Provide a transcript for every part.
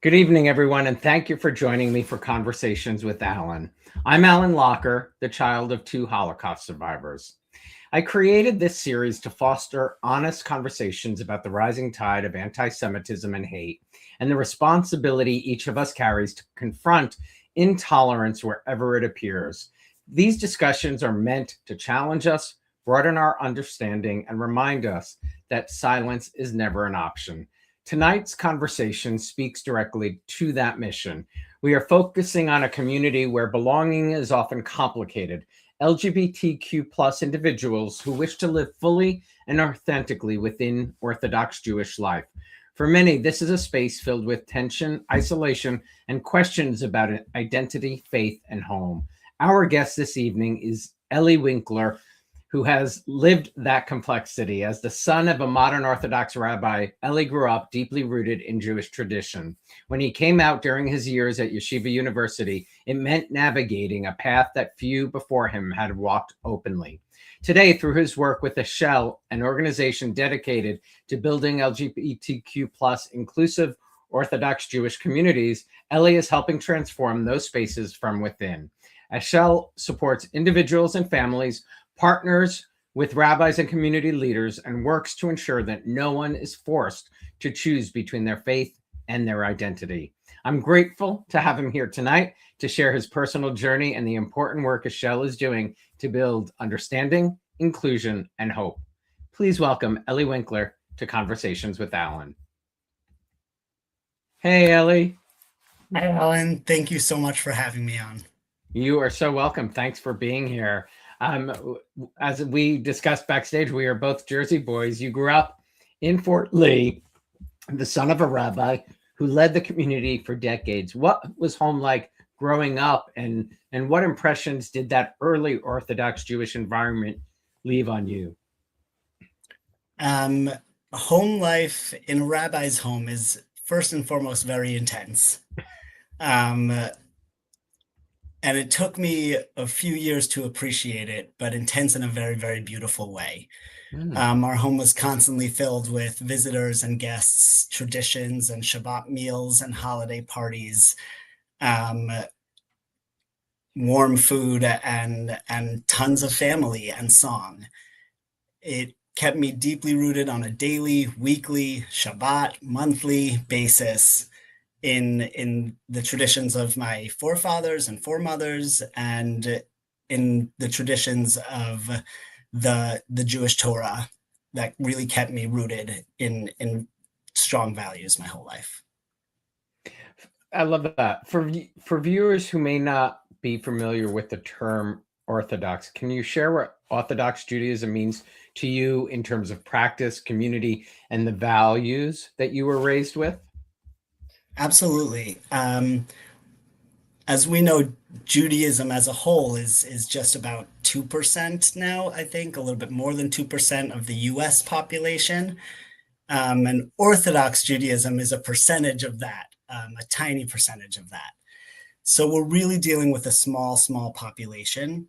Good evening, everyone, and thank you for joining me for Conversations with Alan. I'm Alan Locker, the child of two Holocaust survivors. I created this series to foster honest conversations about the rising tide of anti-Semitism and hate, and the responsibility each of us carries to confront intolerance wherever it appears. These discussions are meant to challenge us, broaden our understanding, and remind us that silence is never an option. Tonight's conversation speaks directly to that mission. We are focusing on a community where belonging is often complicated. LGBTQ plus individuals who wish to live fully and authentically within Orthodox Jewish life. For many, this is a space filled with tension, isolation, and questions about identity, faith, and home. Our guest this evening is Ely Winkler, who has lived that complexity. As the son of a modern Orthodox rabbi, Ely grew up deeply rooted in Jewish tradition. When he came out during his years at Yeshiva University, it meant navigating a path that few before him had walked openly. Today, through his work with Eshel, an organization dedicated to building LGBTQ plus inclusive Orthodox Jewish communities, Ely is helping transform those spaces from within. Eshel supports individuals and families, partners with rabbis and community leaders, and works to ensure that no one is forced to choose between their faith and their identity. I'm grateful to have him here tonight to share his personal journey and the important work Eshel is doing to build understanding, inclusion, and hope. Please welcome Ely Winkler to Conversations with Alan. Hey, Ely. Hi, Alan. Thank you so much for having me on. You are so welcome. Thanks for being here. As we discussed backstage, we are both Jersey boys. You grew up in Fort Lee, the son of a rabbi who led the community for decades. What was home like growing up, and what impressions did that early Orthodox Jewish environment leave on you? Home life in a rabbi's home is first and foremost very intense. And it took me a few years to appreciate it, but intense in a very, very beautiful way. Our home was constantly filled with visitors and guests, traditions and Shabbat meals and holiday parties, warm food and tons of family and song. It kept me deeply rooted on a daily, weekly, Shabbat, monthly basis in the traditions of my forefathers and foremothers, and in the traditions of the Jewish Torah that really kept me rooted in strong values my whole life. I love that. For viewers who may not be familiar with the term Orthodox, can you share what Orthodox Judaism means to you in terms of practice, community, and the values that you were raised with? Absolutely. As we know, Judaism as a whole is just about 2% now, I think, a little bit more than 2% of the US population. And Orthodox Judaism is a percentage of that, a tiny percentage of that. So we're really dealing with a small population.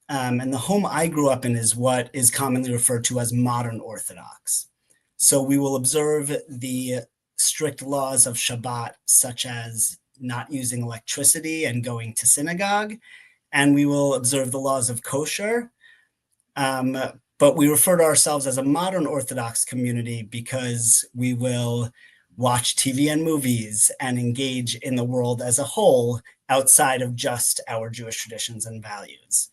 And the home I grew up in is what is commonly referred to as Modern Orthodox. So we will observe the strict laws of Shabbat, such as not using electricity and going to synagogue, and we will observe the laws of kosher. But we refer to ourselves as a modern Orthodox community because we will watch TV and movies and engage in the world as a whole outside of just our Jewish traditions and values.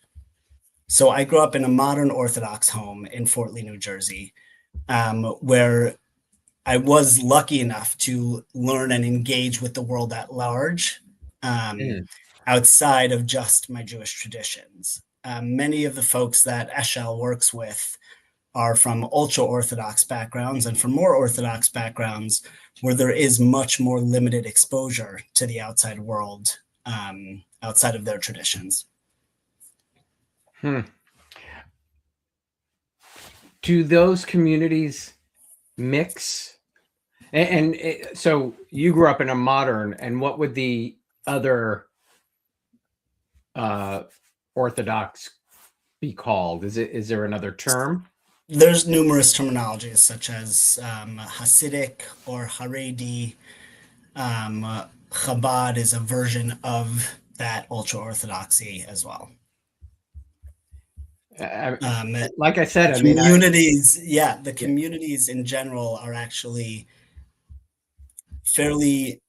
So I grew up in a modern Orthodox home in Fort Lee, New Jersey, where I was lucky enough to learn and engage with the world at large, outside of just my Jewish traditions. Many of the folks that Eshel works with are from ultra-Orthodox backgrounds and from more Orthodox backgrounds where there is much more limited exposure to the outside world, outside of their traditions. Do those communities mix? And so you grew up in a modern, and what would the other Orthodox be called? Is there another term? There's numerous terminologies such as Hasidic or Haredi, Chabad is a version of that ultra orthodoxy as well. Um, Like I said, I mean, the communities in general are actually fairly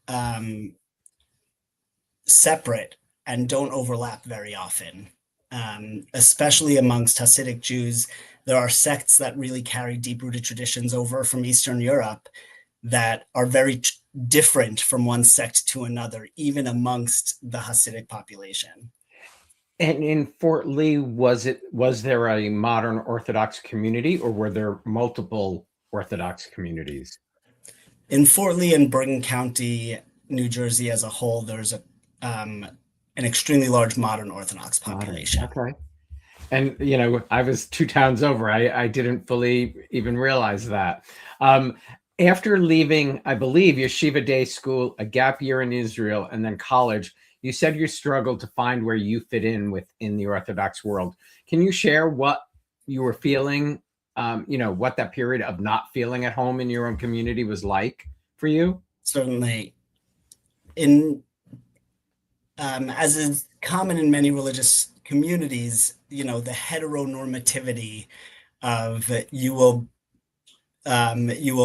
um, separate and don't overlap very often. Especially amongst Hasidic Jews, there are sects that really carry deep-rooted traditions over from Eastern Europe that are very different from one sect to another, even amongst the Hasidic population. and in Fort Lee, was there a modern Orthodox community, or were there multiple Orthodox communities? In Fort Lee and Bergen County, New Jersey as a whole, there's an extremely large modern Orthodox Modern, population. okay. And I was 2 towns over. I didn't fully even realize that. After leaving, I believe, Yeshiva Day School, a gap year in Israel, and then college, you said you struggled to find where you fit in within the Orthodox world. Can you share what you were feeling, what that period of not feeling at home in your own community was like for you? Certainly, in as is common in many religious communities, the heteronormativity of you will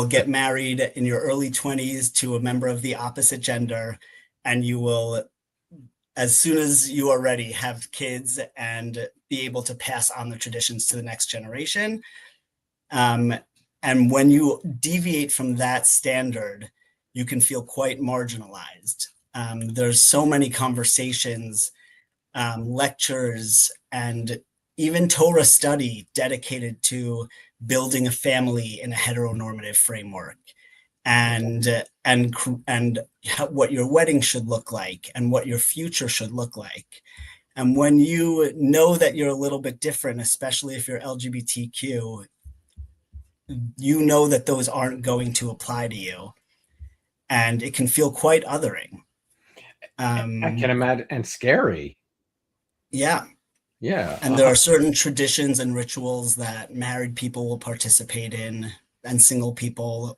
get married in your early 20s to a member of the opposite gender, and you will, as soon as you are ready, have kids and be able to pass on the traditions to the next generation. And when you deviate from that standard, you can feel quite marginalized. There's so many conversations, lectures, and even Torah study dedicated to building a family in a heteronormative framework, and what your wedding should look like and what your future should look like. And when you know that you're a little bit different, especially if you're LGBTQ, you know that those aren't going to apply to you, and it can feel quite othering. I can imagine, and scary. Yeah. Yeah. And there are certain traditions and rituals that married people will participate in and single people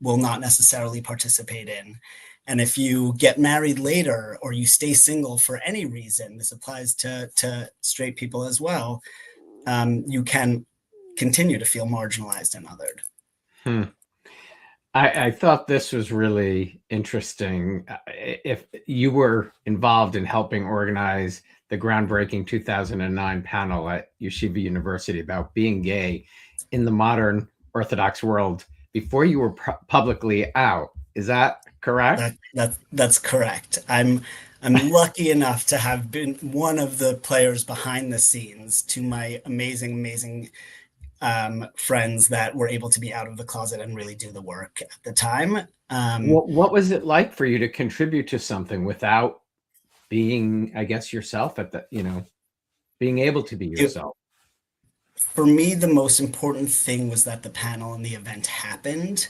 will not necessarily participate in. And if you get married later or you stay single for any reason, this applies to straight people as well, you can continue to feel marginalized and othered. Hmm. I thought this was really interesting. If you were involved in helping organize the groundbreaking 2009 panel at Yeshiva University about being gay in the modern Orthodox world before you were publicly out, is that correct? That's correct. I'm lucky enough to have been one of the players behind the scenes to my amazing friends that were able to be out of the closet and really do the work at the time. What was it like for you to contribute to something without being, I guess, yourself at the, being able to be yourself? For me, the most important thing was that the panel and the event happened.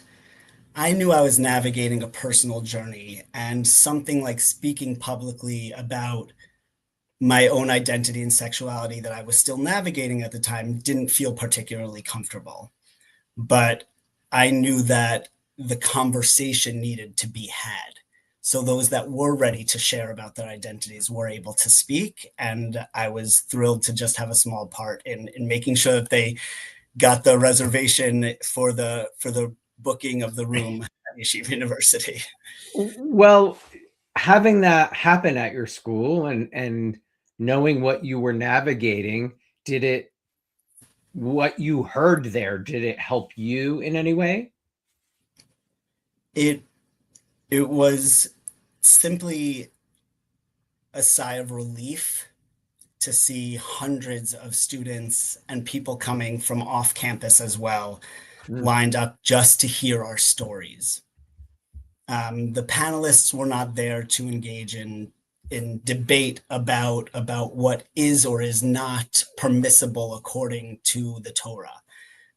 I knew I was navigating a personal journey, and something like speaking publicly about my own identity and sexuality that I was still navigating at the time didn't feel particularly comfortable. But I knew that the conversation needed to be had. So those that were ready to share about their identities were able to speak. And I was thrilled to just have a small part in making sure that they got the reservation for the booking of the room at Yeshiva University. Well, having that happen at your school and knowing what you were navigating, what you heard there, did it help you in any way? It was simply a sigh of relief to see hundreds of students and people coming from off campus as well, lined up just to hear our stories. The panelists were not there to engage in debate about what is or is not permissible according to the Torah.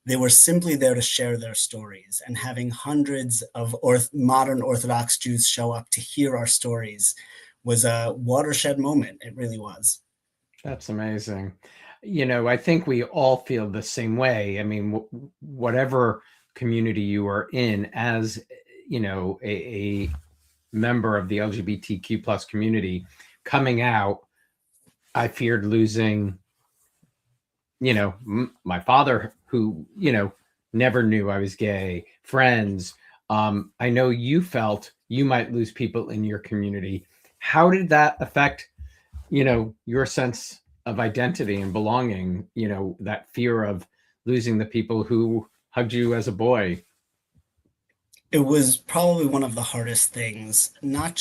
They were simply there to share their stories, and having hundreds of modern Orthodox Jews show up to hear our stories was a watershed moment. It really was. That's amazing. I think we all feel the same way. I mean, whatever community you are in, as a member of the LGBTQ plus community coming out, I feared losing, my father, who, never knew I was gay, friends. I know you felt you might lose people in your community. How did that affect, your sense of identity and belonging, that fear of losing the people who hugged you as a boy? It was probably one of the hardest things, not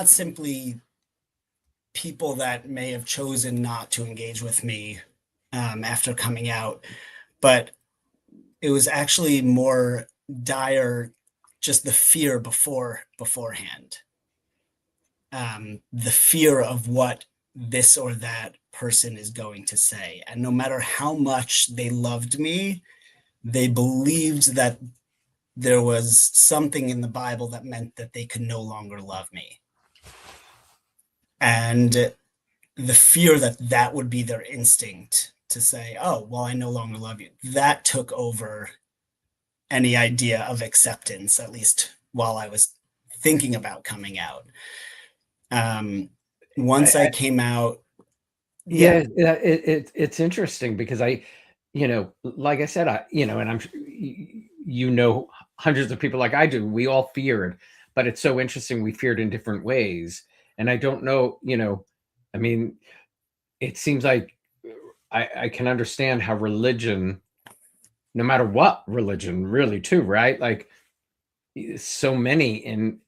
simply people that may have chosen not to engage with me after coming out, but it was actually more dire, just the fear beforehand. The fear of what this or that person is going to say. And no matter how much they loved me, they believed that there was something in the Bible that meant that they could no longer love me. And the fear that that would be their instinct to say, oh, well, I no longer love you. That took over any idea of acceptance, at least while I was thinking about coming out. Once I came out. Yeah, it's interesting because like I said, and I'm hundreds of people like I do, we all feared, but it's so interesting. We feared in different ways. And I don't know, I mean, it seems like I can understand how religion, no matter what religion, really too, right? Like so many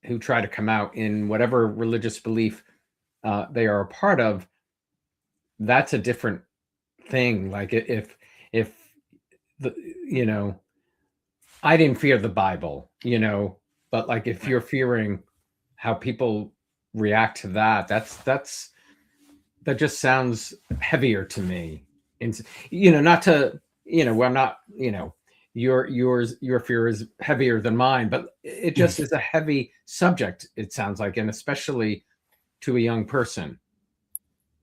who try to come out in whatever religious belief they are a part of, that's a different thing. Like if the, I didn't fear the Bible, but like if you're fearing how people react to that, that just sounds heavier to me. And not to, I'm not, your fear is heavier than mine, but it just is a heavy subject, it sounds like, and especially to a young person.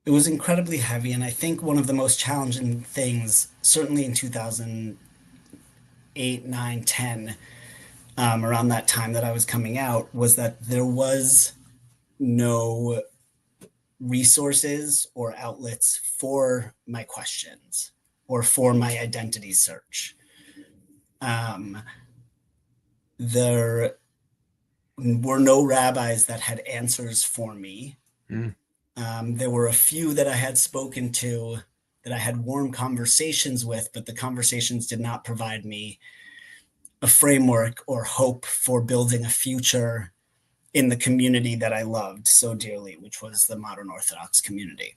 It was incredibly heavy, and I think one of the most challenging things, certainly in 2008, 9, 10, around that time that I was coming out, was that there was no resources or outlets for my questions or for my identity search. There were no rabbis that had answers for me. There were a few that I had spoken to, that I had warm conversations with, but the conversations did not provide me a framework or hope for building a future in the community that I loved so dearly, which was the Modern Orthodox community.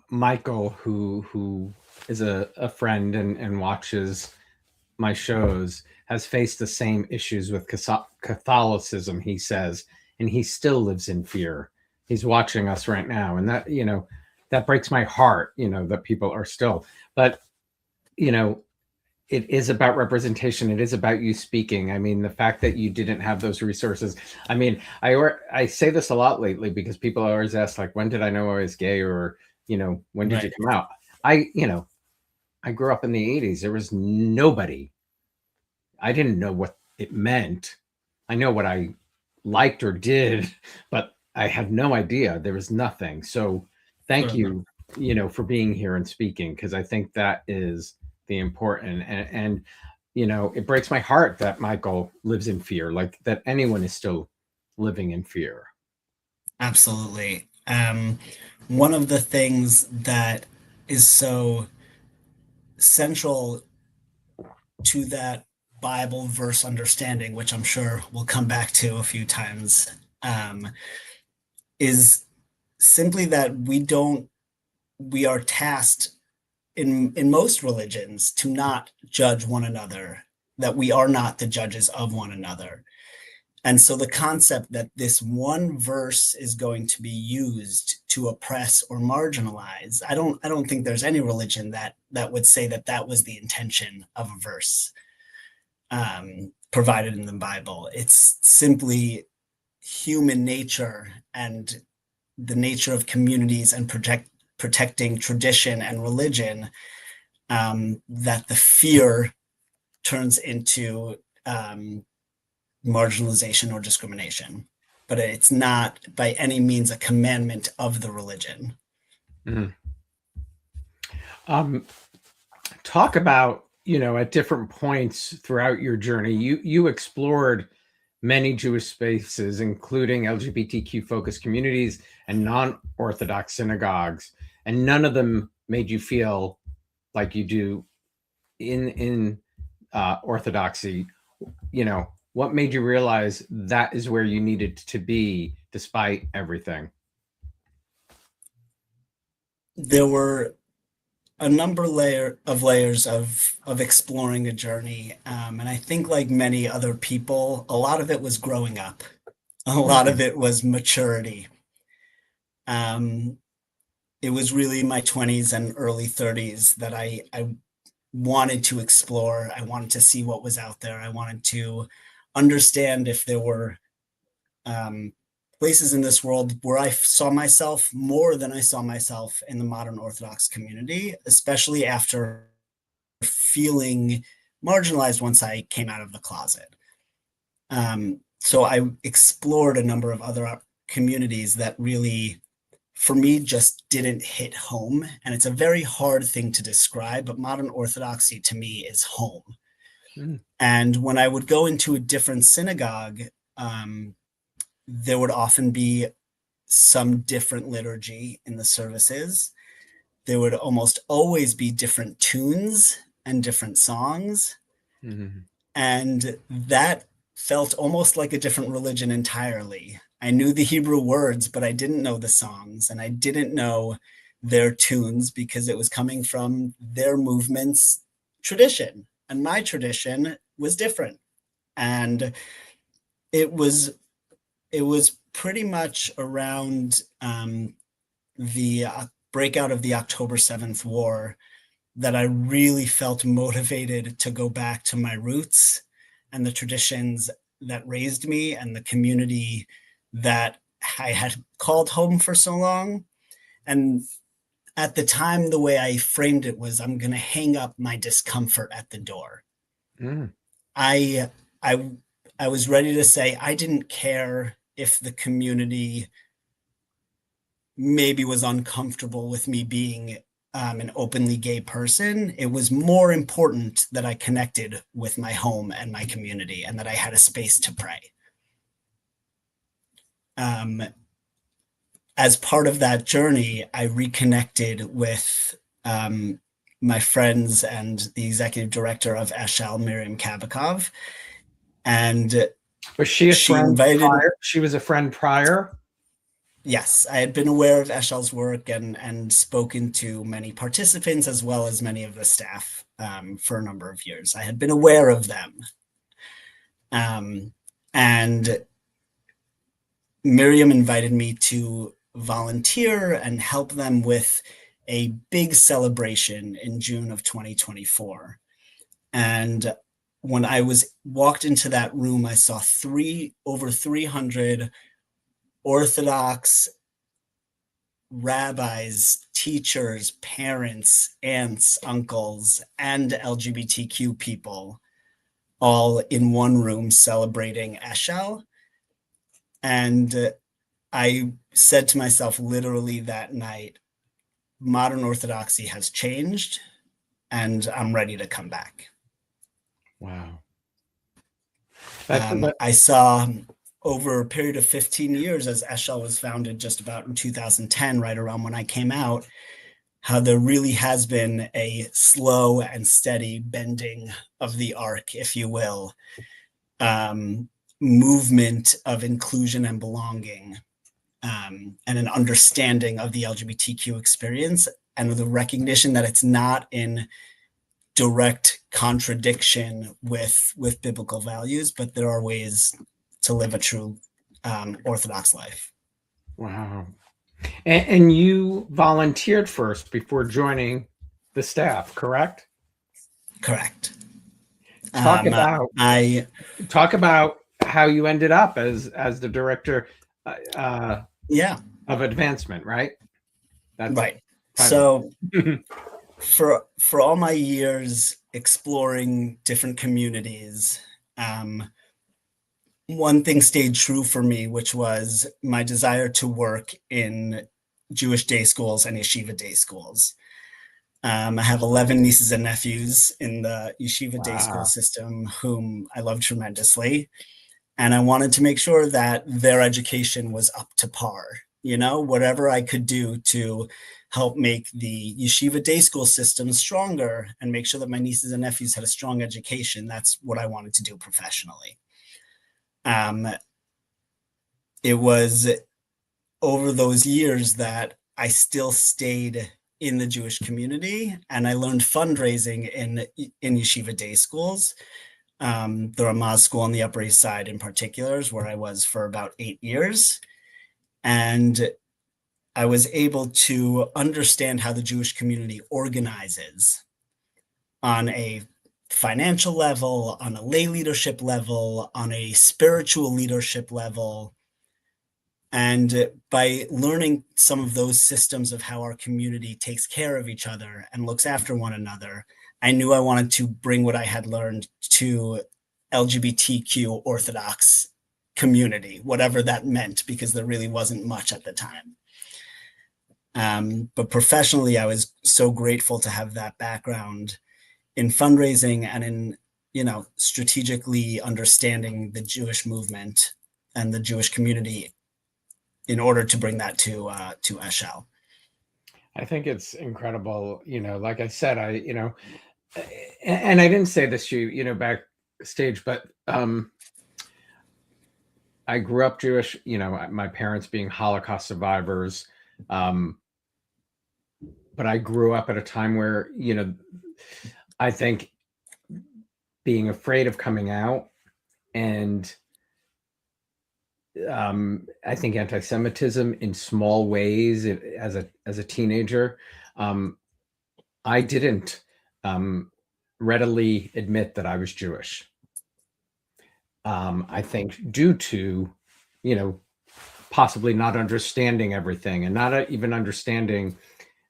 Michael, who is a friend and watches my shows, has faced the same issues with Catholicism, he says, and he still lives in fear. He's watching us right now. And that, that breaks my heart, that people are still, but, it is about representation. It is about you speaking. I mean, the fact that you didn't have those resources. I mean, I say this a lot lately because people always ask, like, when did I know I was gay? Or, when did you come out? I grew up in the 80s. There was nobody. I didn't know what it meant. I know what I liked or did, but I had no idea. There was nothing. So thank you, for being here and speaking, because I think that is the important, and it breaks my heart that Michael lives in fear, like that anyone is still living in fear. Absolutely. One of the things that is so central to that Bible verse understanding, which I'm sure we'll come back to a few times, is simply that we are tasked in most religions to not judge one another, that we are not the judges of one another. And so the concept that this one verse is going to be used to oppress or marginalize, I don't think there's any religion that would say that was the intention of a verse provided in the Bible. It's simply human nature and the nature of communities and protecting tradition and religion, that the fear turns into marginalization or discrimination, but it's not by any means a commandment of the religion. Mm. Talk about, at different points throughout your journey, you explored many Jewish spaces, including LGBTQ focused communities and non-Orthodox synagogues, and none of them made you feel like you do in Orthodoxy. What made you realize that is where you needed to be despite everything? There were a number of layers of exploring a journey, and I think, like many other people, a lot of it was growing up, a lot of it was maturity. It was really my 20s and early 30s that I wanted to explore. I wanted to see what was out there. I wanted to understand if there were places in this world where I saw myself more than I saw myself in the modern Orthodox community, especially after feeling marginalized once I came out of the closet. So I explored a number of other communities that really, for me, just didn't hit home. And it's a very hard thing to describe, but modern Orthodoxy to me is home. Mm. And when I would go into a different synagogue, there would often be some different liturgy in the services. There would almost always be different tunes and different songs. Mm-hmm. And that felt almost like a different religion entirely. I knew the Hebrew words, but I didn't know the songs, and I didn't know their tunes because it was coming from their movement's tradition. And my tradition was different. And it was pretty much around the breakout of the October 7th war that I really felt motivated to go back to my roots and the traditions that raised me and the community that I had called home for so long. And at the time, the way I framed it was, I'm going to hang up my discomfort at the door. Mm. I was ready to say, I didn't care if the community maybe was uncomfortable with me being an openly gay person. It was more important that I connected with my home and my community and that I had a space to pray. As part of that journey, I reconnected with my friends and the executive director of Eshel, Miriam Kabakov. And was she a friend prior? She was a friend prior? Yes, I had been aware of Eshel's work and spoken to many participants as well as many of the staff for a number of years. I had been aware of them. And Miriam invited me to volunteer and help them with a big celebration in June of 2024. And when I walked into that room, I saw over 300 Orthodox rabbis, teachers, parents, aunts, uncles, and LGBTQ people all in one room celebrating Eshel. And I said to myself literally that night, modern Orthodoxy has changed and I'm ready to come back. Wow. I saw over a period of 15 years, as Eshel was founded just about in 2010, right around when I came out, how there really has been a slow and steady bending of the arc, if you will, movement of inclusion and belonging, and an understanding of the LGBTQ experience and the recognition that it's not in direct contradiction with biblical values, but there are ways to live a true Orthodox life. Wow. And you volunteered first before joining the staff, correct? Correct. Talk about how you ended up as the director of advancement, right? That's right. So for all my years exploring different communities. One thing stayed true for me, which was my desire to work in Jewish day schools and yeshiva day schools. I have 11 nieces and nephews in the yeshiva day school system, whom I love tremendously. And I wanted to make sure that their education was up to par, whatever I could do to help make the yeshiva day school system stronger and make sure that my nieces and nephews had a strong education. That's what I wanted to do professionally. It was over those years that I still stayed in the Jewish community, and I learned fundraising in yeshiva day schools. The Ramaz school on the Upper East Side in particular is where I was for about 8 years. And I was able to understand how the Jewish community organizes on a financial level, on a lay leadership level, on a spiritual leadership level. And by learning some of those systems of how our community takes care of each other and looks after one another, I knew I wanted to bring what I had learned to LGBTQ Orthodox community, whatever that meant, because there really wasn't much at the time. But professionally, I was so grateful to have that background in fundraising and in, strategically understanding the Jewish movement and the Jewish community in order to bring that to Eshel. I think it's incredible. Like I said, and I didn't say this to you, backstage, but I grew up Jewish, my parents being Holocaust survivors. But I grew up at a time where, I think being afraid of coming out and I think anti-Semitism in small ways as a teenager, I didn't readily admit that I was Jewish. I think due to, possibly not understanding everything and not even understanding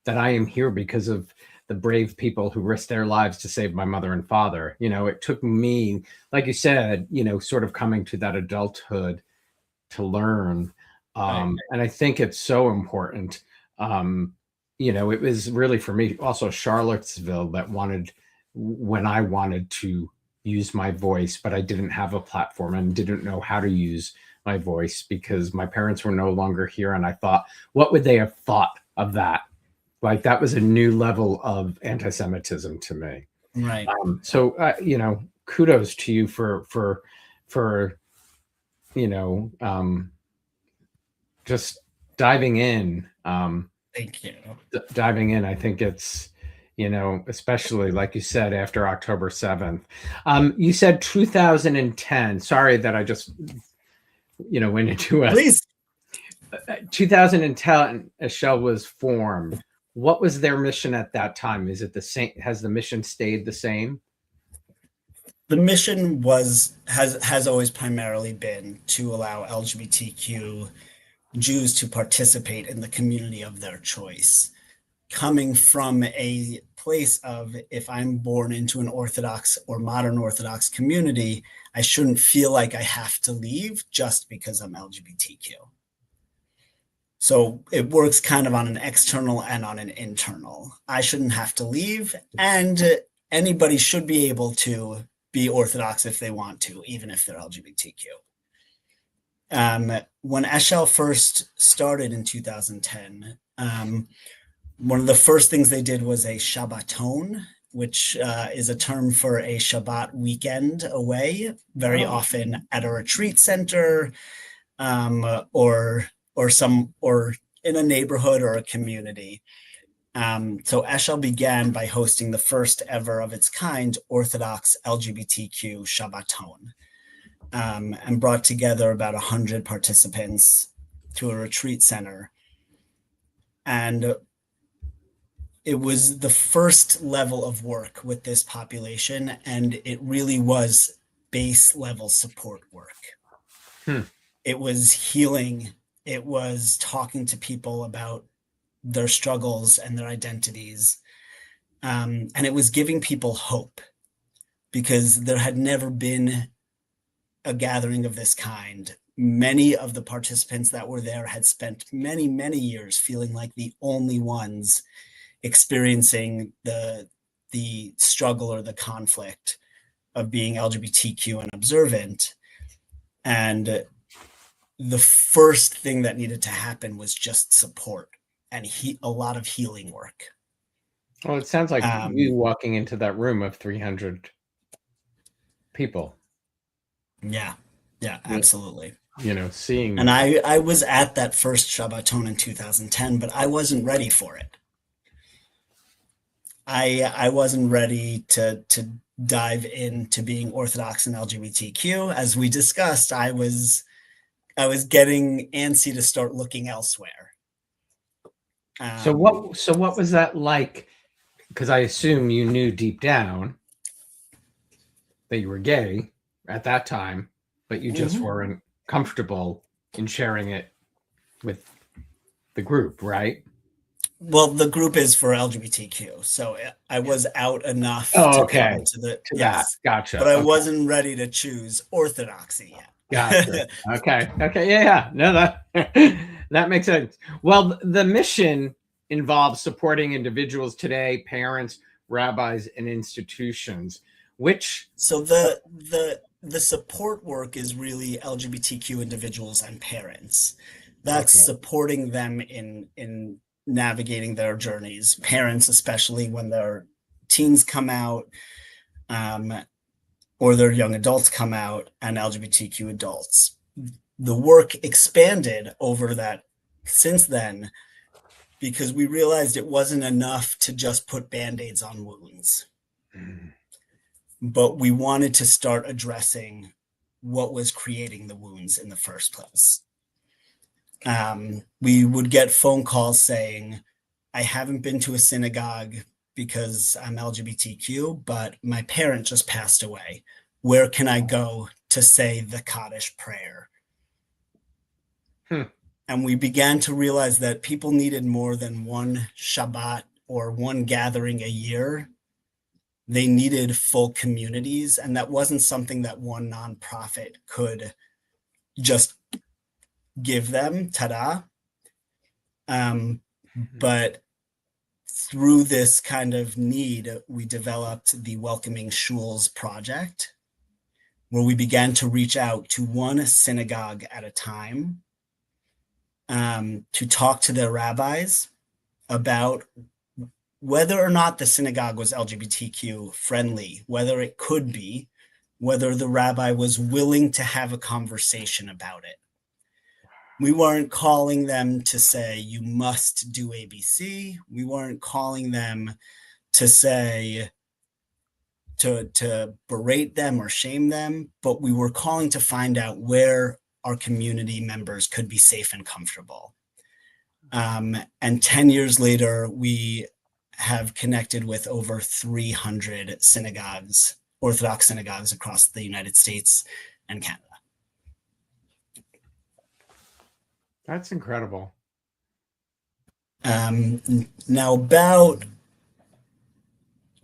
that I am here because of the brave people who risked their lives to save my mother and father. It took me, like you said, sort of coming to that adulthood to learn. And I think it's so important. It was really for me also Charlottesville that when I wanted to use my voice, but I didn't have a platform and didn't know how to use my voice because my parents were no longer here. And I thought, what would they have thought of that? Like that was a new level of anti-Semitism to me. Right. So, kudos to you for just diving in. Thank you. Diving in. I think it's, especially like you said, after October 7th. You said 2010. Sorry that I just, went into it. Please. 2010, Eshel was formed. What was their mission at that time? Is it the same? Has the mission stayed the same? The mission has always primarily been to allow LGBTQ Jews to participate in the community of their choice. Coming from a place of, if I'm born into an Orthodox or modern Orthodox community, I shouldn't feel like I have to leave just because I'm LGBTQ. So it works kind of on an external and on an internal. I shouldn't have to leave, and anybody should be able to be Orthodox if they want to, even if they're LGBTQ. When Eshel first started in 2010, one of the first things they did was a Shabbaton, which is a term for a Shabbat weekend away, very often at a retreat center, or in a neighborhood or a community. So Eshel began by hosting the first ever of its kind Orthodox LGBTQ Shabbaton, and brought together about 100 participants to a retreat center. And it was the first level of work with this population, and it really was base level support work. It was healing. It was talking to people about their struggles and their identities. And it was giving people hope because there had never been a gathering of this kind. Many of the participants that were there had spent many, many years feeling like the only ones experiencing the struggle or the conflict of being LGBTQ and observant. And the first thing that needed to happen was just support and a lot of healing work. Well, it sounds like you walking into that room of 300 people. Yeah, absolutely. Seeing. And I was at that first Shabbaton in 2010, but I wasn't ready for it. I wasn't ready to dive into being Orthodox and LGBTQ. As we discussed, I was getting antsy to start looking elsewhere. So what was that like? Because I assume you knew deep down that you were gay at that time, but you just weren't comfortable in sharing it with the group, right? Well, the group is for LGBTQ, so I was out enough to come to the that. Gotcha. But I wasn't ready to choose orthodoxy yet. Gotcha. Okay. Yeah. No, that makes sense. Well, the mission involves supporting individuals today, parents, rabbis, and institutions. So the support work is really LGBTQ individuals and parents. That's supporting them in navigating their journeys. Parents, especially when their teens come out, or their young adults come out, and LGBTQ adults. The work expanded over that since then, because we realized it wasn't enough to just put Band-Aids on wounds. But we wanted to start addressing what was creating the wounds in the first place. We would get phone calls saying, I haven't been to a synagogue because I'm LGBTQ, but my parent just passed away. Where can I go to say the Kaddish prayer? And we began to realize that people needed more than one Shabbat or one gathering a year. They needed full communities, and that wasn't something that one nonprofit could just give them, ta-da. But through this kind of need, we developed the Welcoming Shuls project, where we began to reach out to one synagogue at a time to talk to their rabbis about whether or not the synagogue was LGBTQ friendly, whether it could be, whether the rabbi was willing to have a conversation about it. We weren't calling them to say, you must do ABC. We weren't calling them to say, to berate them or shame them, but we were calling to find out where our community members could be safe and comfortable. And 10 years later, we have connected with over 300 synagogues, Orthodox synagogues across the United States and Canada. That's incredible. Now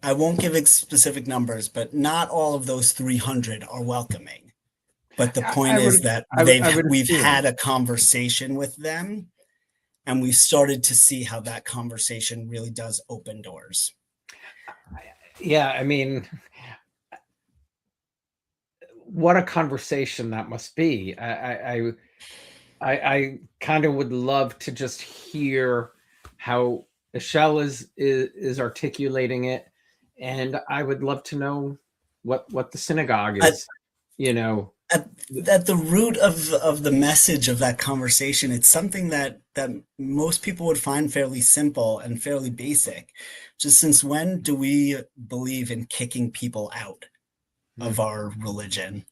I won't give specific numbers, but not all of those 300 are welcoming. But the point is that we've had a conversation with them, and we've started to see how that conversation really does open doors. Yeah, I mean, what a conversation that must be. I kind of would love to just hear how Eshel is articulating it, and I would love to know what the synagogue is. At the root of the message of that conversation, it's something that most people would find fairly simple and fairly basic. Just since when do we believe in kicking people out of our religion?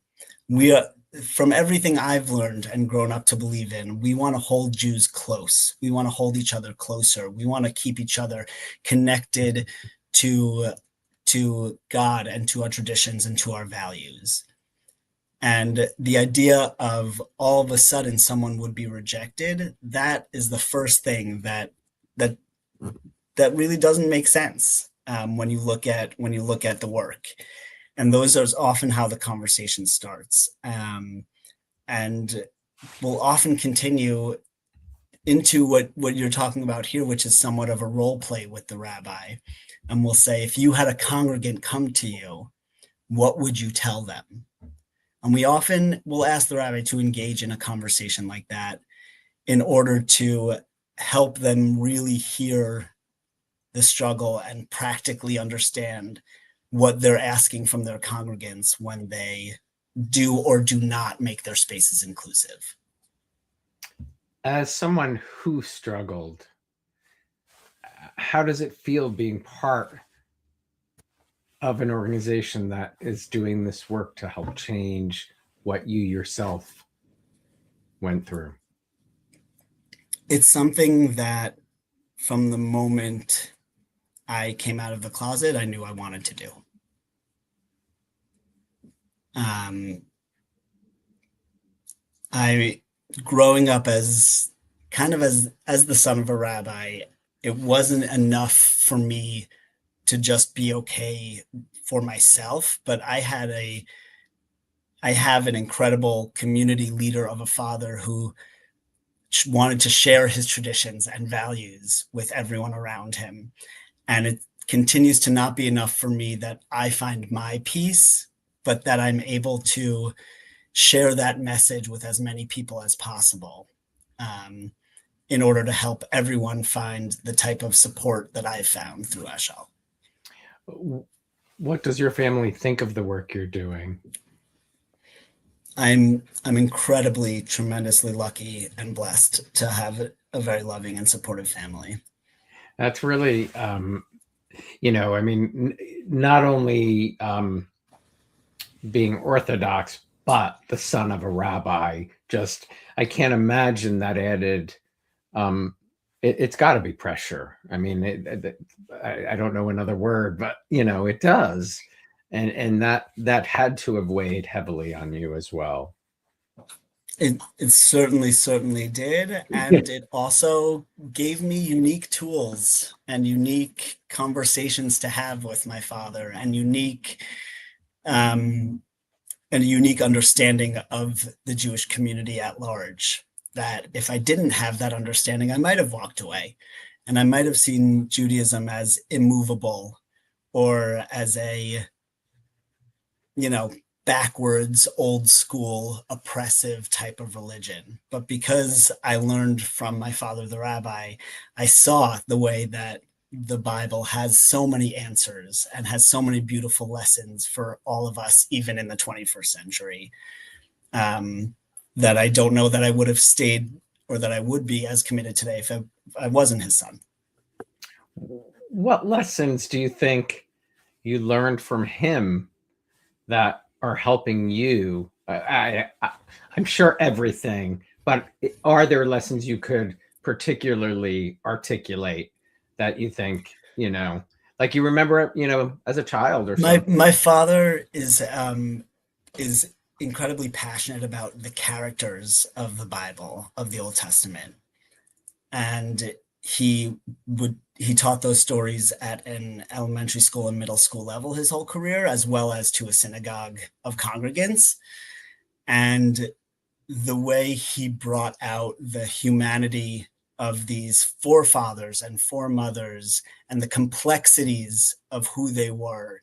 From everything I've learned and grown up to believe in, we want to hold Jews close. We want to hold each other closer. We want to keep each other connected to God and to our traditions and to our values. And the idea of all of a sudden someone would be rejected, that is the first thing that really doesn't make sense when you look at the work. And those are often how the conversation starts. And will often continue into what you're talking about here, which is somewhat of a role play with the rabbi. And we'll say, if you had a congregant come to you, what would you tell them? And we often will ask the rabbi to engage in a conversation like that in order to help them really hear the struggle and practically understand what they're asking from their congregants when they do or do not make their spaces inclusive. As someone who struggled, how does it feel being part of an organization that is doing this work to help change what you yourself went through? It's something that from the moment I came out of the closet, I knew I wanted to do. I growing up as kind of as the son of a rabbi, it wasn't enough for me to just be okay for myself, but I have an incredible community leader of a father who wanted to share his traditions and values with everyone around him. And it continues to not be enough for me that I find my peace, but that I'm able to share that message with as many people as possible, in order to help everyone find the type of support that I've found through Eshel. What does your family think of the work you're doing? I'm incredibly, tremendously lucky and blessed to have a very loving and supportive family. That's really, not only being Orthodox, but the son of a rabbi. I can't imagine that added. It's got to be pressure. I mean, I don't know another word, but it does, and that had to have weighed heavily on you as well. It certainly did, and it also gave me unique tools and unique conversations to have with my father, and a unique understanding of the Jewish community at large. That if I didn't have that understanding, I might have walked away, and I might have seen Judaism as immovable or as a, backwards, old school, oppressive type of religion. But because I learned from my father, the rabbi, I saw the way that the Bible has so many answers and has so many beautiful lessons for all of us, even in the 21st century, that I don't know that I would have stayed or that I would be as committed today if I wasn't his son. What lessons do you think you learned from him that are helping you? I'm sure everything, but are there lessons you could particularly articulate that you think, like you remember, as a child or something? My father is incredibly passionate about the characters of the Bible, of the Old Testament. And he taught those stories at an elementary school and middle school level his whole career, as well as to a synagogue of congregants. And the way he brought out the humanity of these forefathers and foremothers and the complexities of who they were,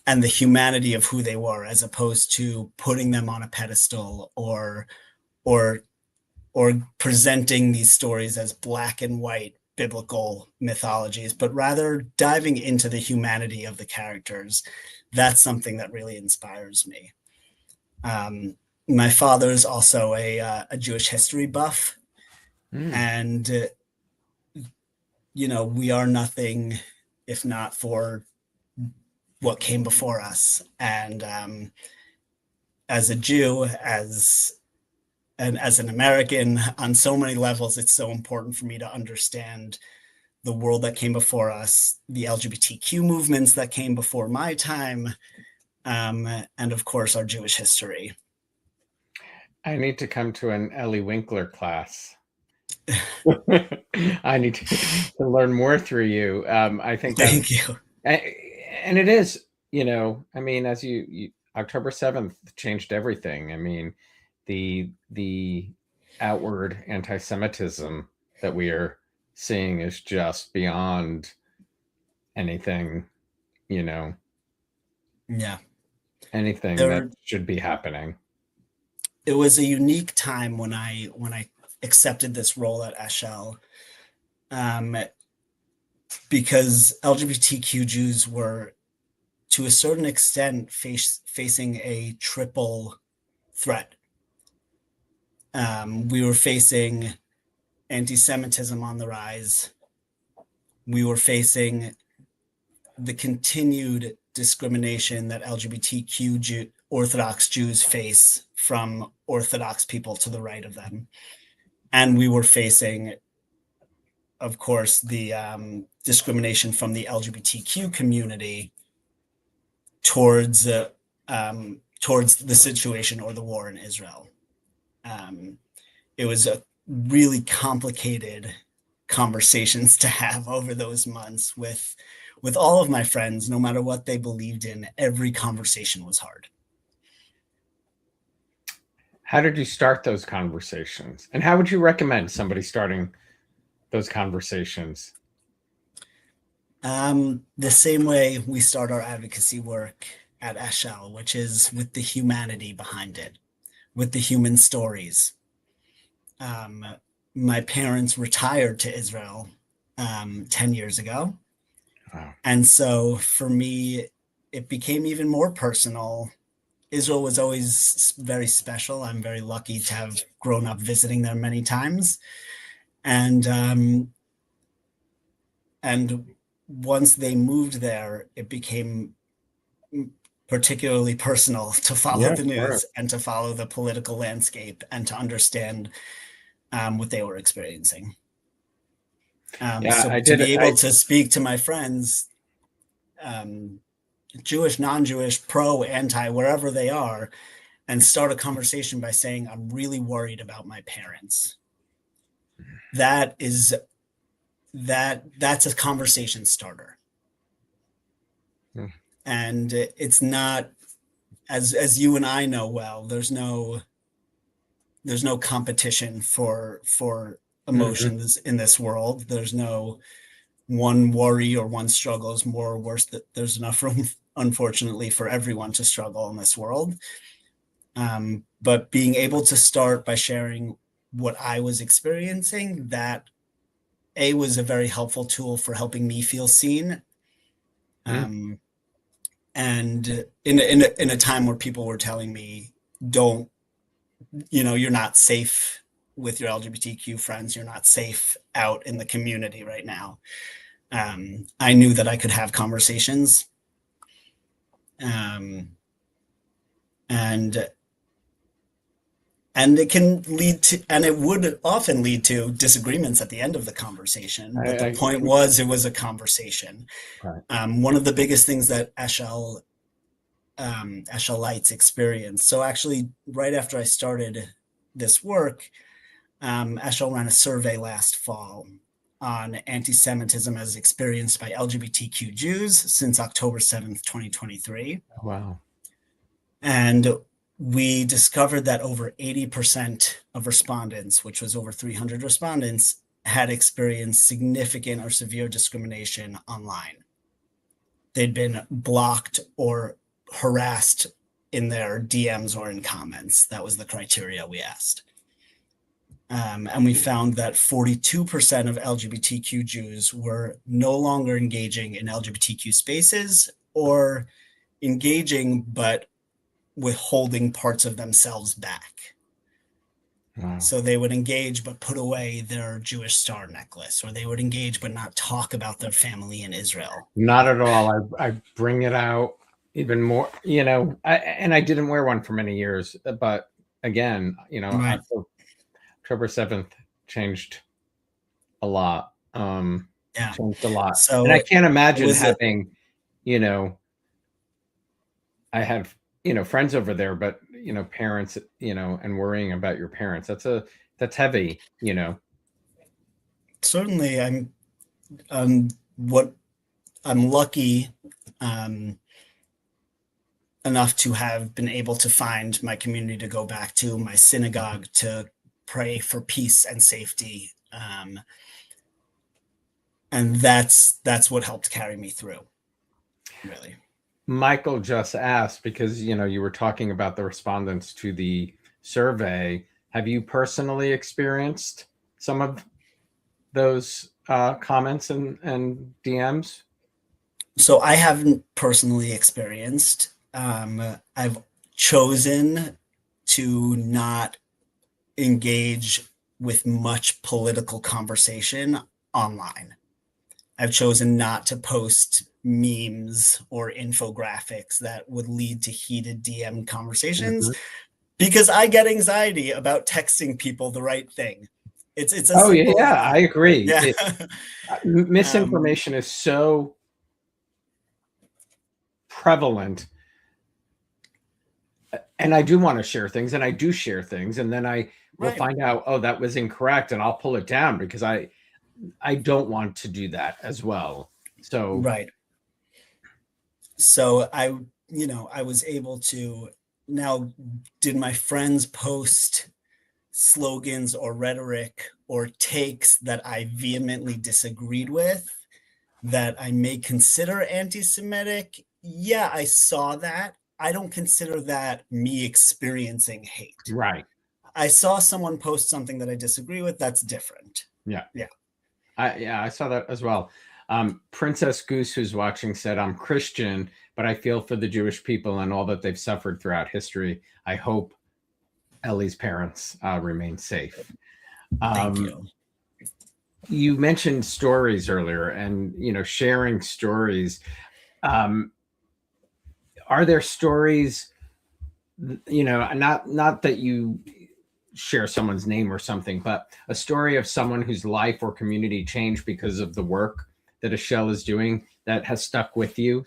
and the humanity of who they were, as opposed to putting them on a pedestal or presenting these stories as black and white biblical mythologies, but rather diving into the humanity of the characters. That's something that really inspires me. My father is also a Jewish history buff, and we are nothing if not for what came before us. And as a Jew, as an American, on so many levels, it's so important for me to understand the world that came before us, the LGBTQ movements that came before my time, and of course, our Jewish history. I need to come to an Ely Winkler class. I need to learn more through you. I think Thank you. And it is I mean, as you October 7th changed everything. I mean, the outward anti-Semitism that we are seeing is just beyond anything, you know, Yeah. anything that There, should be happening. it was a unique time when I accepted this role at Eshel, um, because LGBTQ Jews were, to a certain extent, facing a triple threat. We were facing anti-Semitism on the rise. We were facing the continued discrimination that LGBTQ Orthodox Jews face from Orthodox people to the right of them. And we were facing, of course, the discrimination from the LGBTQ community towards towards the situation or the war in Israel. It was a really complicated conversations to have over those months with all of my friends. No matter what they believed in, every conversation was hard. How did you start those conversations? And how would you recommend somebody starting those conversations? The same way we start our advocacy work at Eshel, which is with the humanity behind it, with the human stories. My parents retired to Israel 10 years ago. Wow. And so for me, it became even more personal. Israel was always very special. I'm very lucky to have grown up visiting there many times. And once they moved there, it became particularly personal to follow the news and to follow the political landscape and to understand what they were experiencing. So to be able to speak to my friends, Jewish, non-Jewish, pro, anti, wherever they are, and start a conversation by saying, I'm really worried about my parents. That's a conversation starter. And it's not, as you and I know well, there's no competition for emotions in this world. There's no one worry or one struggle is more or worse. That there's enough room, unfortunately, for everyone to struggle in this world. But being able to start by sharing what I was experiencing, that was a very helpful tool for helping me feel seen. And in a time where people were telling me, don't, you're not safe with your LGBTQ friends, you're not safe out in the community right now. I knew that I could have conversations. And it can lead to, and it would often lead to disagreements at the end of the conversation. But the point was, it was a conversation. Right. One of the biggest things that Eshelites experienced. So actually, right after I started this work, Eshel ran a survey last fall on anti-Semitism as experienced by LGBTQ Jews since October 7th, 2023. Wow. And we discovered that over 80% of respondents, which was over 300 respondents, had experienced significant or severe discrimination online. They'd been blocked or harassed in their DMs or in comments. That was the criteria we asked. And we found that 42% of LGBTQ Jews were no longer engaging in LGBTQ spaces, or engaging but withholding parts of themselves back. Wow. So they would engage but put away their Jewish star necklace, or they would engage but not talk about their family in Israel. Not at all. I bring it out even more, and I didn't wear one for many years, but again, Right. October 7th changed a lot. Changed a lot. So and I can't imagine having, I have, friends over there, but, parents, and worrying about your parents. That's heavy, Certainly, I'm lucky enough to have been able to find my community to go back to, my synagogue to pray for peace and safety. And that's what helped carry me through, really. Michael just asked, because you were talking about the respondents to the survey. Have you personally experienced some of those comments and DMs? So I haven't personally experienced. I've chosen to not engage with much political conversation online. I've chosen not to post memes or infographics that would lead to heated DM conversations because I get anxiety about texting people the right thing. It's as Oh simple yeah, as I that. agree. Yeah. Misinformation is so prevalent, and I do want to share things, and I do share things, and then I will Right. find out, oh, that was incorrect, and I'll pull it down because I don't want to do that as well. So Right. So I was able to now, did my friends post slogans or rhetoric or takes that I vehemently disagreed with that I may consider anti-Semitic? Yeah, I saw that. I don't consider that me experiencing hate. right. I saw someone post something that I disagree with. That's different. Yeah. Yeah. I saw that as well. Princess Goose, who's watching, said, I'm Christian, but I feel for the Jewish people and all that they've suffered throughout history. I hope Ellie's parents remain safe. Thank you. You mentioned stories earlier, and sharing stories. Are there stories, not that you share someone's name or something, but a story of someone whose life or community changed because of the work that Eshel is doing that has stuck with you?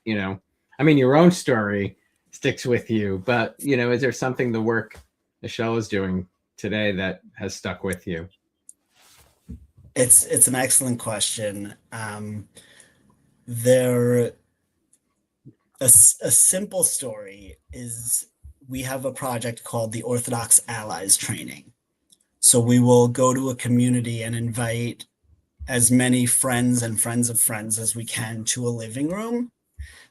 Your own story sticks with you, but is there something the work Eshel is doing today that has stuck with you? It's an excellent question. There, a simple story is we have a project called the Orthodox Allies Training. So we will go to a community and invite as many friends and friends of friends as we can to a living room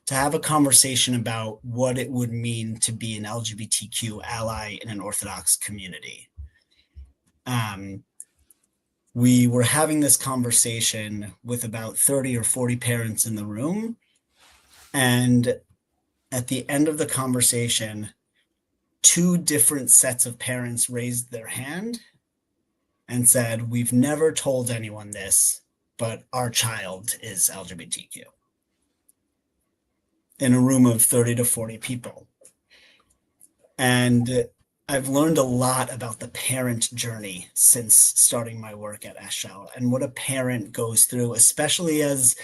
to have a conversation about what it would mean to be an LGBTQ ally in an Orthodox community. We were having this conversation with about 30 or 40 parents in the room. And at the end of the conversation, two different sets of parents raised their hand and said, we've never told anyone this, but our child is LGBTQ. In a room of 30 to 40 people. And I've learned a lot about the parent journey since starting my work at Eshel and what a parent goes through, especially as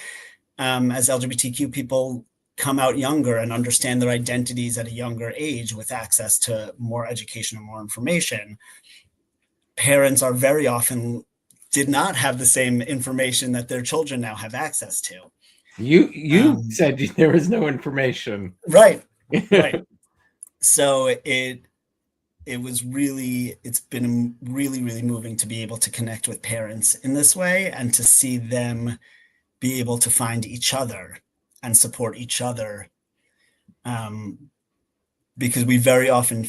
LGBTQ people come out younger and understand their identities at a younger age with access to more education and more information. Parents are very often did not have the same information that their children now have access to. You said there was no information. Right. So it's been really, really moving to be able to connect with parents in this way and to see them be able to find each other and support each other. Because we very often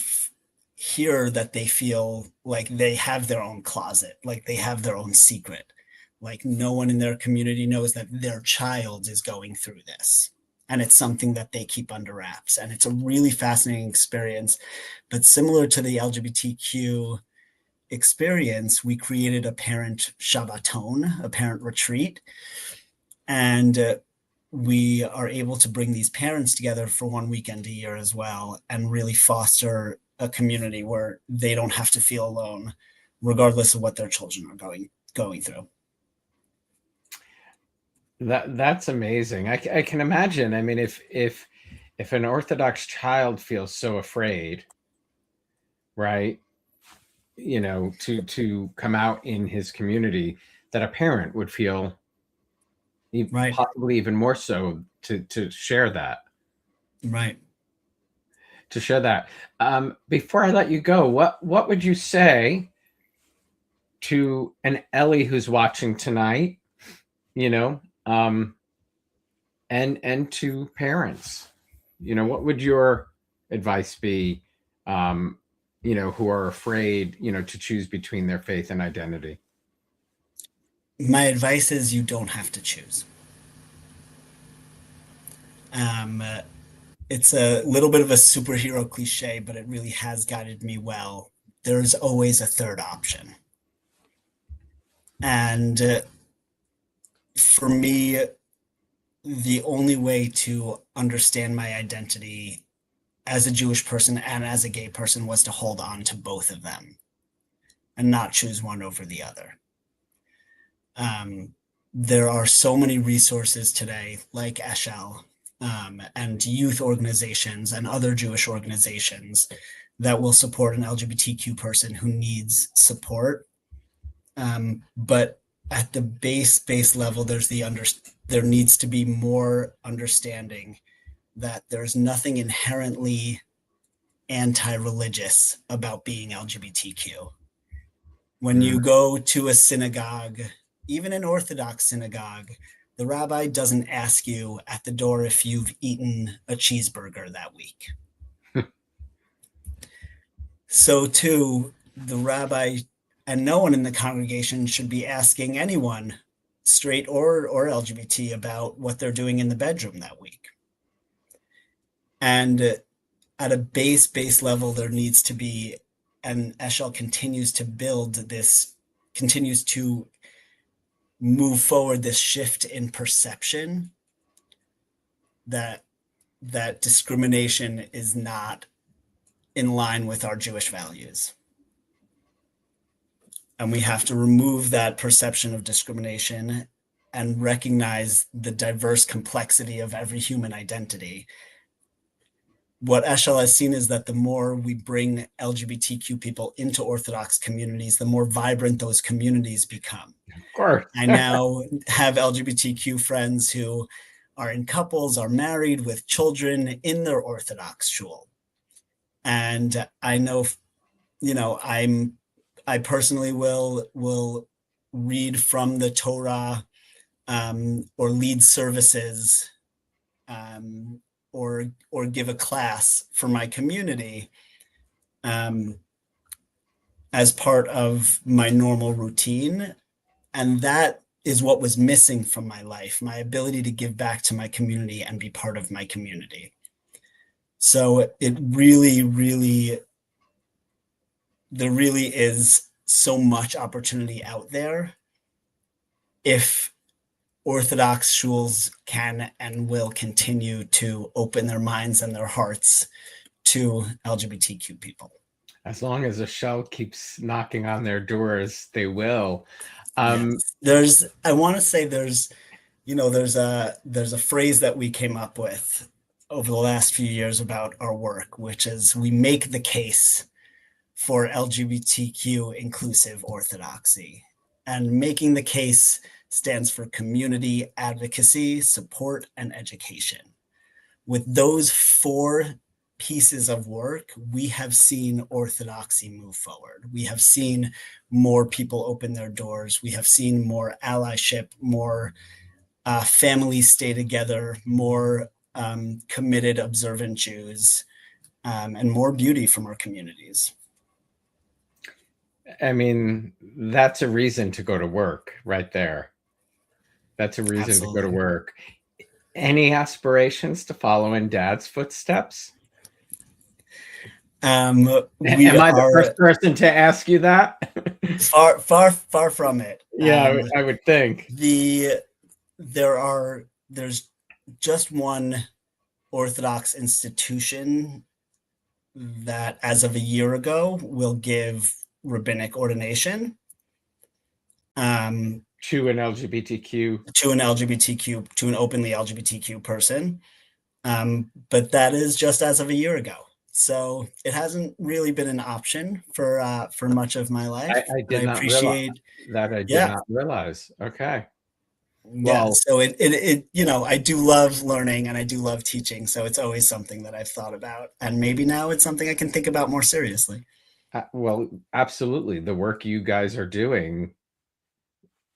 hear that they feel like they have their own closet, like they have their own secret, like no one in their community knows that their child is going through this. And it's something that they keep under wraps. And it's a really fascinating experience. But similar to the LGBTQ experience, we created a parent Shabbaton, a parent retreat. And we are able to bring these parents together for one weekend a year as well and really foster a community where they don't have to feel alone, regardless of what their children are going through. That's amazing. I can imagine. I mean, if an Orthodox child feels so afraid, right, to come out in his community, that a parent would feel Right. possibly even more so to share that. Right. to share that. Before I let you go, what would you say to an Ellie who's watching tonight, you know, and to parents? You know, what would your advice be, you know, who are afraid, you know, to choose between their faith and identity? My advice is you don't have to choose. It's a little bit of a superhero cliche, but it really has guided me well. There's always a third option. And for me, the only way to understand my identity as a Jewish person and as a gay person was to hold on to both of them and not choose one over the other. There are so many resources today, like Eshel, and youth organizations and other Jewish organizations that will support an LGBTQ person who needs support. But at the base level, there needs to be more understanding that there's nothing inherently anti-religious about being LGBTQ. When you go to a synagogue, even an Orthodox synagogue, the rabbi doesn't ask you at the door if you've eaten a cheeseburger that week. So too, the rabbi and no one in the congregation should be asking anyone, straight or LGBT, about what they're doing in the bedroom that week. And at a base level, there needs to be, and Eshel continues to build this, continues to move forward this shift in perception that discrimination is not in line with our Jewish values. And we have to remove that perception of discrimination and recognize the diverse complexity of every human identity. What Eshel has seen is that the more we bring LGBTQ people into Orthodox communities, the more vibrant those communities become. Of course. I now have LGBTQ friends who are in couples, are married with children in their Orthodox shul. And I know, you know, I personally will read from the Torah or lead services or give a class for my community as part of my normal routine. And that is what was missing from my life, my ability to give back to my community and be part of my community. So it really, there really is so much opportunity out there if Orthodox shuls can and will continue to open their minds and their hearts to LGBTQ people. As long as Eshel keeps knocking on their doors, they will. Yes. I want to say there's a phrase that we came up with over the last few years about our work, which is we make the case for LGBTQ inclusive orthodoxy. And making the case stands for community, advocacy, support, and education. With those four pieces of work, we have seen orthodoxy move forward. We have seen more people open their doors. We have seen more allyship, more families stay together, more committed, observant Jews, and more beauty from our communities. I mean, that's a reason to go to work right there. That's a reason Absolutely. to go to work. Any aspirations to follow in Dad's footsteps? Am I the first person to ask you that? Far from it. Yeah, I would think. There's just one Orthodox institution that, as of a year ago, will give rabbinic ordination to an LGBTQ, to an openly LGBTQ person, but that is just as of a year ago. So it hasn't really been an option for much of my life. I did not realize. Okay. Yeah, Well, so I do love learning and I do love teaching, so it's always something that I've thought about, and maybe now it's something I can think about more seriously. absolutely. The work you guys are doing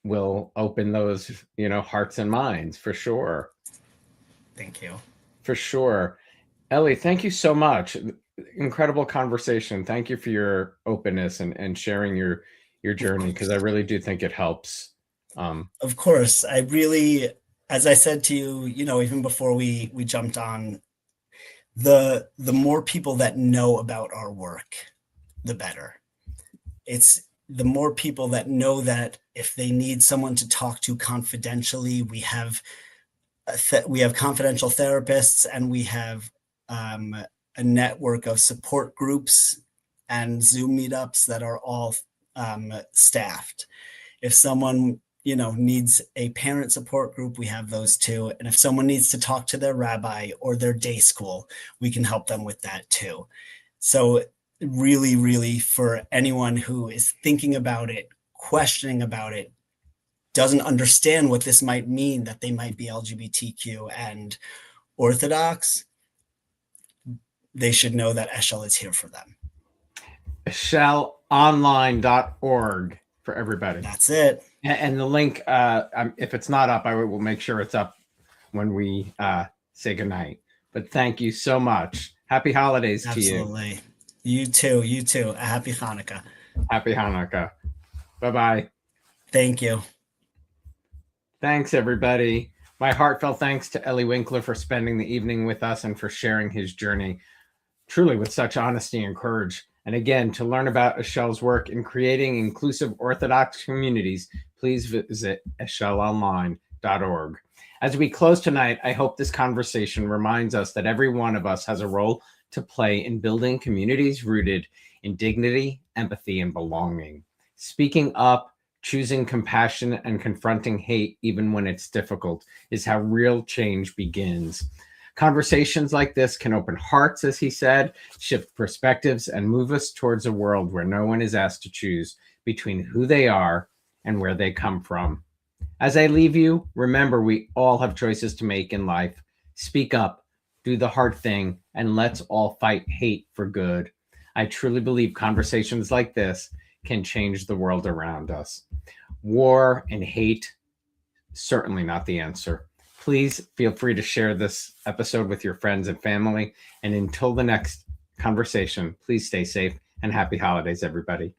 will open those, hearts and minds for sure. Thank you. For sure. Ellie, thank you so much. Incredible conversation. Thank you for your openness and sharing your Of journey, because course. I really do think it helps. Of course. I really, as I said to you, even before we jumped on, the more people that know about our work, the better. It's the more people that know that if they need someone to talk to confidentially, we have confidential therapists, and we have um, a network of support groups and Zoom meetups that are all staffed. If someone needs a parent support group, we have those too. And if someone needs to talk to their rabbi or their day school, we can help them with that too. So really, really, for anyone who is thinking about it, questioning about it, doesn't understand what this might mean, that they might be LGBTQ and Orthodox, they should know that Eshel is here for them. EshelOnline.org for everybody. That's it. And the link, if it's not up, I will make sure it's up when we say goodnight. But thank you so much. Happy holidays to you. Absolutely. You too. You too. A happy Hanukkah. Happy Hanukkah. Bye-bye. Thank you. Thanks, everybody. My heartfelt thanks to Ely Winkler for spending the evening with us and for sharing his journey, truly with such honesty and courage. And again, to learn about Eshel's work in creating inclusive Orthodox communities, please visit EshelOnline.org. As we close tonight, I hope this conversation reminds us that every one of us has a role to play in building communities rooted in dignity, empathy, and belonging. Speaking up, choosing compassion, and confronting hate, even when it's difficult, is how real change begins. Conversations like this can open hearts, as he said, shift perspectives, and move us towards a world where no one is asked to choose between who they are and where they come from. As I leave you, remember we all have choices to make in life. Speak up, do the hard thing, and let's all fight hate for good. I truly believe conversations like this can change the world around us. War and hate, certainly not the answer. Please feel free to share this episode with your friends and family. And until the next conversation, please stay safe and happy holidays, everybody.